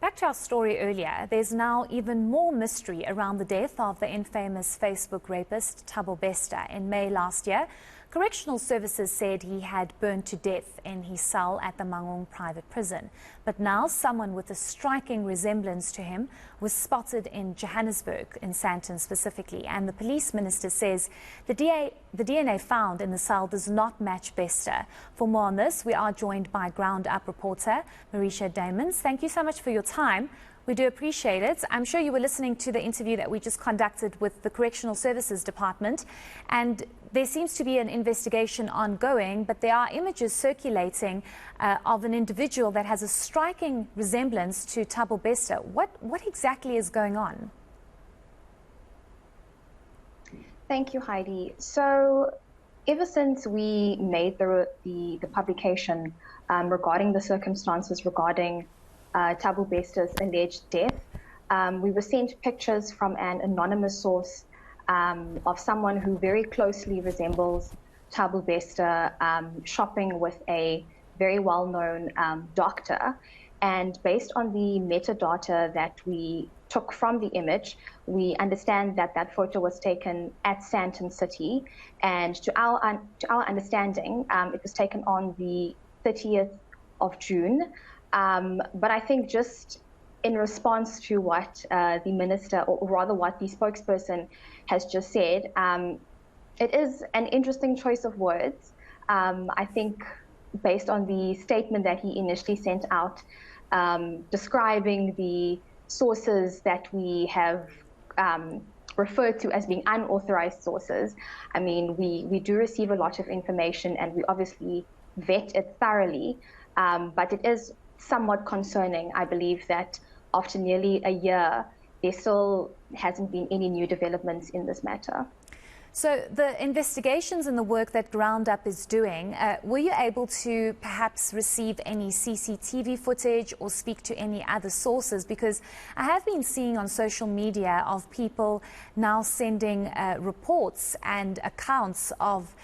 Back to our story earlier, there's now even more mystery around the death of the infamous Facebook rapist Thabo Bester. In May last year, Correctional Services said he had burned to death in his cell at the Mangaung private prison. But now someone with a striking resemblance to him was spotted in Johannesburg, in Sandton specifically, and the police minister says the DNA found in the cell does not match Bester. For more on this, we are joined by Ground Up reporter Marisha Deepens. Thank you so much for your time. We do appreciate it. I'm sure you were listening to the interview that we just conducted with the Correctional Services Department, and there seems to be an investigation ongoing, but there are images circulating of an individual that has a striking resemblance to Thabo Bester. What exactly is going on? Thank you, Heidi. So ever since we made the publication regarding the circumstances regarding Thabo Bester's alleged death, we were sent pictures from an anonymous source of someone who very closely resembles Thabo Bester, shopping with a very well-known doctor. And based on the metadata that we took from the image, we understand that that photo was taken at Sandton City. And to our understanding, it was taken on the 30th of June. But I think just in response to what the minister, or rather what the spokesperson has just said, it is an interesting choice of words. I think based on the statement that he initially sent out, describing the sources that we have referred to as being unauthorized sources. I mean, we do receive a lot of information and we obviously vet it thoroughly, but it is somewhat concerning, I believe, that after nearly a year, there still hasn't been any new developments in this matter. So the investigations and the work that Ground Up is doing, were you able to perhaps receive any CCTV footage or speak to any other sources? Because I have been seeing on social media of people now sending reports and accounts of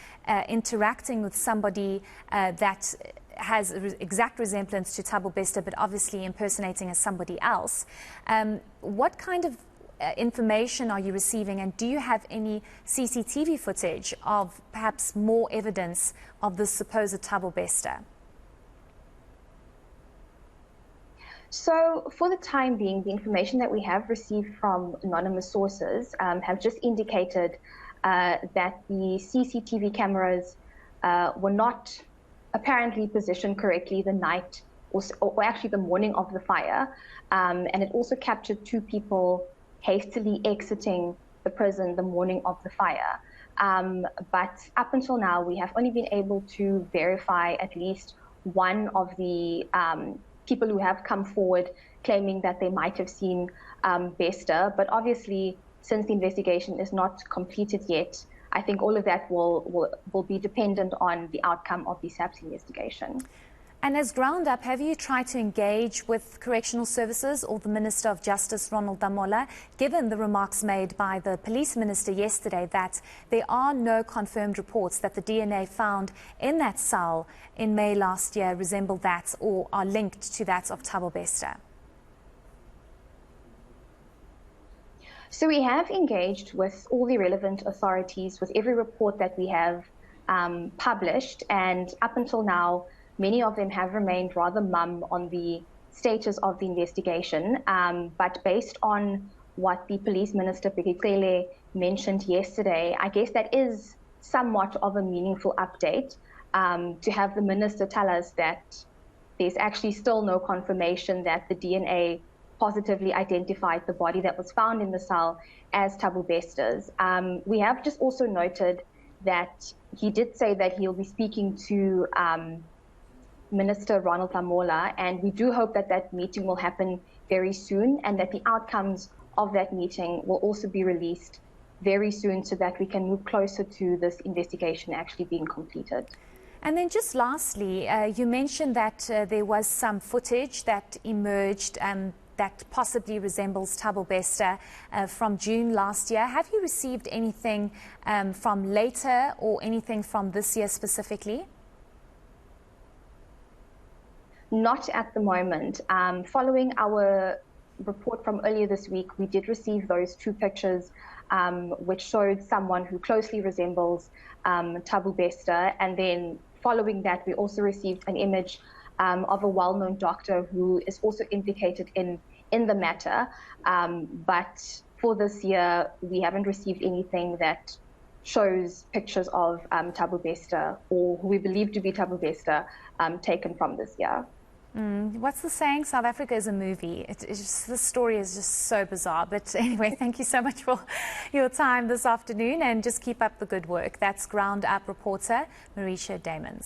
interacting with somebody that has exact resemblance to Thabo Bester, but obviously impersonating as somebody else. What kind of information are you receiving, and do you have any CCTV footage of perhaps more evidence of this supposed Thabo Bester? So for the time being, the information that we have received from anonymous sources have just indicated that the CCTV cameras were not apparently positioned correctly the night or actually the morning of the fire. And it also captured two people hastily exiting the prison the morning of the fire. But up until now, we have only been able to verify at least one of the people who have come forward claiming that they might have seen Bester. But obviously, since the investigation is not completed yet, I think all of that will be dependent on the outcome of the SAPS investigation. And as Ground Up, have you tried to engage with Correctional Services or the Minister of Justice, Ronald Lamola, given the remarks made by the police minister yesterday that there are no confirmed reports that the DNA found in that cell in May last year resemble that or are linked to that of Thabo Bester? So we have engaged with all the relevant authorities with every report that we have published, and up until now, many of them have remained rather mum on the status of the investigation. But based on what the police minister, Bheki mentioned yesterday, I guess that is somewhat of a meaningful update to have the minister tell us that there's actually still no confirmation that the DNA positively identified the body that was found in the cell as Thabo Bester's. We have just also noted that he did say that he'll be speaking to Minister Ronald Lamola, and we do hope that that meeting will happen very soon and that the outcomes of that meeting will also be released very soon so that we can move closer to this investigation actually being completed. And then just lastly, you mentioned that there was some footage that emerged that possibly resembles Thabo Bester from June last year. Have you received anything from later or anything from this year specifically? Not at the moment. Following our report from earlier this week, we did receive those two pictures which showed someone who closely resembles Thabo Bester. And then following that, we also received an image of a well-known doctor who is also implicated in the matter. But for this year, we haven't received anything that shows pictures of Thabo Bester, or who we believe to be Thabo Bester, taken from this year. What's the saying? South Africa is a movie. This story is just so bizarre. But anyway, thank you so much for your time this afternoon, and just keep up the good work. That's Ground Up reporter Marisha Deepens.